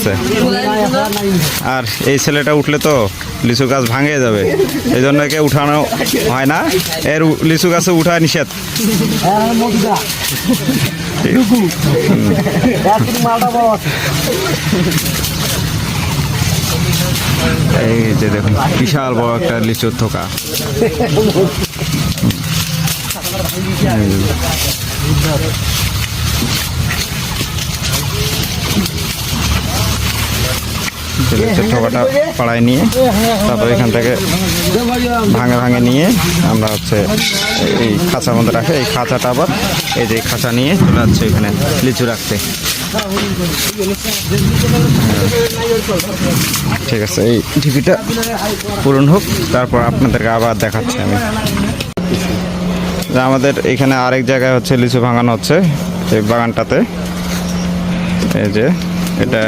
আছে। আর এই ছেলেটা উঠলে তো লিচু গাছ ভাঙে যাবে, এই জন্য একে উঠানো হয় না। এর লিচু গাছে উঠা নিষেধ। এই যে দেখুন বিশাল বড় একটা লিচুর থোকা। লিচুর থোকাটা পাড়ায় নিয়ে তারপর এখান থেকে ভাঙে নিয়ে আমরা হচ্ছে এই খাঁচার মধ্যে রাখে। এই খাঁচাটা আবার এই যে খাঁচা নিয়ে চলে যাচ্ছে এখানে লিচু রাখতে। ঠিক আছে, এই ঢিপিটা পূরণ হোক, তারপর আপনাদেরকে আবার দেখাচ্ছি আমি। আমাদের এখানে আরেক জায়গায় হচ্ছে লিচু ভাঙানো হচ্ছে এই বাগানটাতে। এই যে এটা